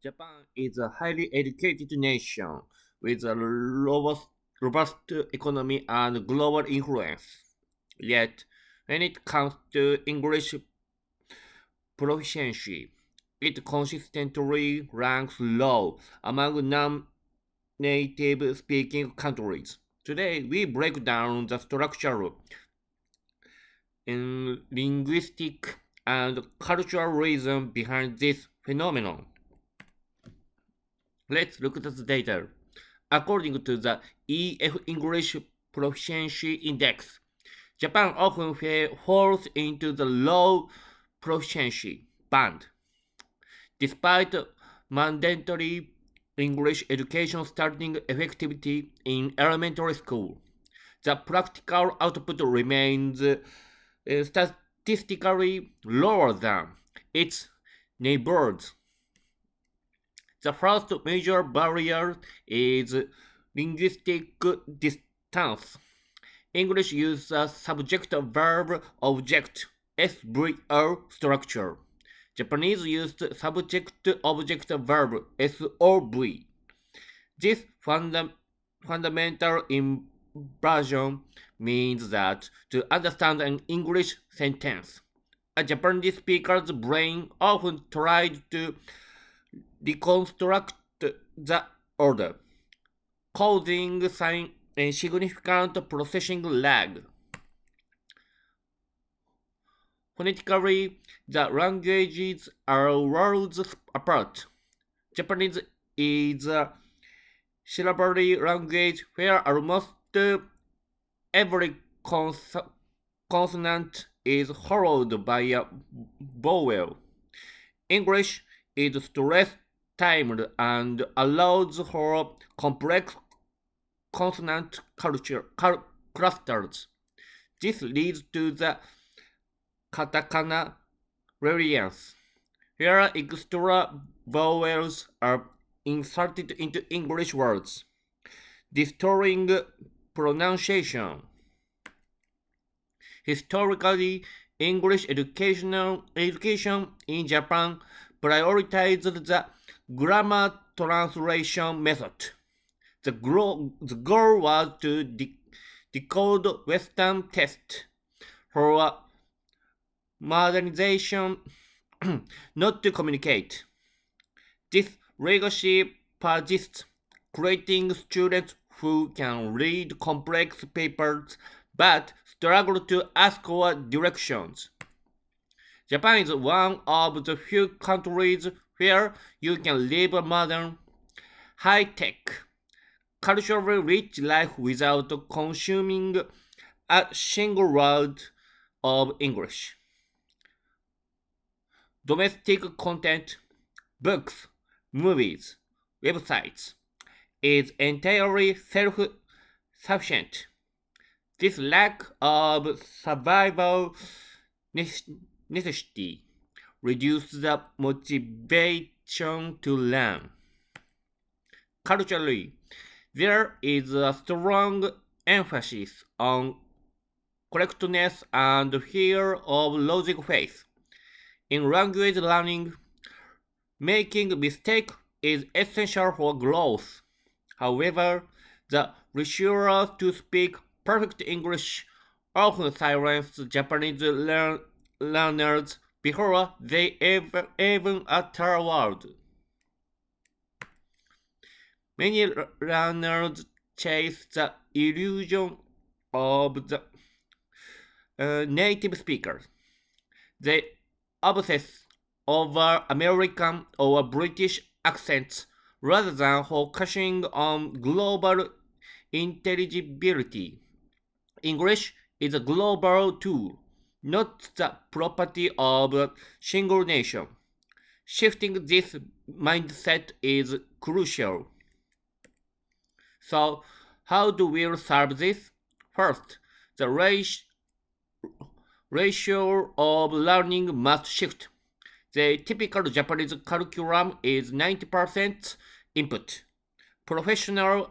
Japan is a highly educated nation with a robust economy and global influence. Yet, when it comes to English proficiency, it consistently ranks low among non-native speaking countries. Today, we break down the structural, linguistic, and cultural reason behind this phenomenon. Let's look at the data. According to the EF English Proficiency Index, Japan often falls into the low proficiency band, despite mandatory English education starting effectivity in elementary school. The practical output remains statistically lower than its neighbors. The first major barrier is linguistic distance. English uses a subject verb object SVO structure. Japanese used subject object verb SOV. This fundamental inversion means that to understand an English sentence, a Japanese speaker's brain often tries to deconstruct the order, causing a significant processing lag. Phonetically, the languages are worlds apart. Japanese is a syllabary language where almost every consonant is followed by a vowel. English is stress-timed and allows for complex consonant clusters. This leads to the katakana variance, where extra vowels are inserted into English words, distorting pronunciation. Historically, English education in Japan prioritized the grammar translation method. The goal was to decode Western text for modernization, not to communicate. This legacy persists, creating students who can read complex papers but struggle to ask for directions. Japan is one of the few countries where you can live a modern, high-tech, culturally rich life without consuming a single word of English. Domestic content, books, movies, websites is entirely self-sufficient. This lack of survival necessity reduces the motivation to learn. Culturally, there is a strong emphasis on correctness and fear of losing faith. In language learning, making mistake is essential for growth. However, the reassurance to speak perfect English often silences Japanese learners before they even utter a word. Many learners chase the illusion of the native speakers. They obsess over American or British accents rather than focusing on global intelligibility. English is a global tool, not the property of a single nation. Shifting this mindset is crucial. So, how do we solve this? First, the ratio of learning must shift. The typical Japanese curriculum is 90% input. Professional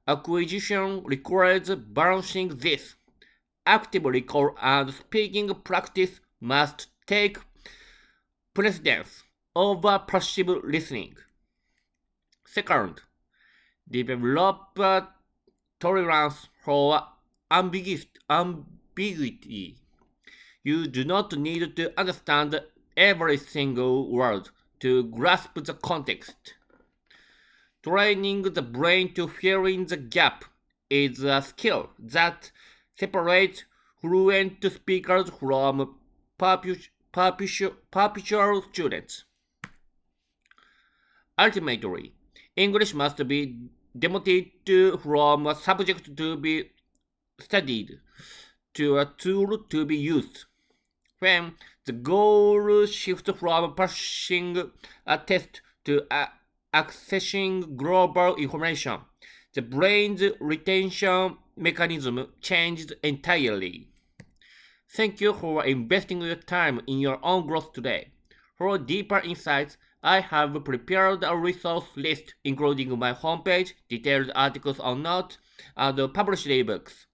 acquisition requires balancing this. Active recall and speaking practice must take precedence over passive listening. Second, develop a tolerance for ambiguity. You do not need to understand every single word to grasp the context. Training the brain to fill in the gap is a skill that separates fluent speakers from perpetual students. Ultimately, English must be demoted from a subject to be studied to a tool to be used. When the goal shifts from passing a test to accessing global information, the brain's retention mechanism changes entirely. Thank you for investing your time in your own growth today. For deeper insights, I have prepared a resource list including my homepage, detailed articles on notes, and published ebooks.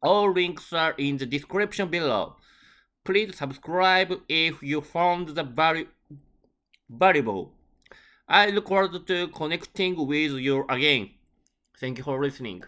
All links are in the description below. Please subscribe if you found the valuable. I look forward to connecting with you again. Thank you for listening.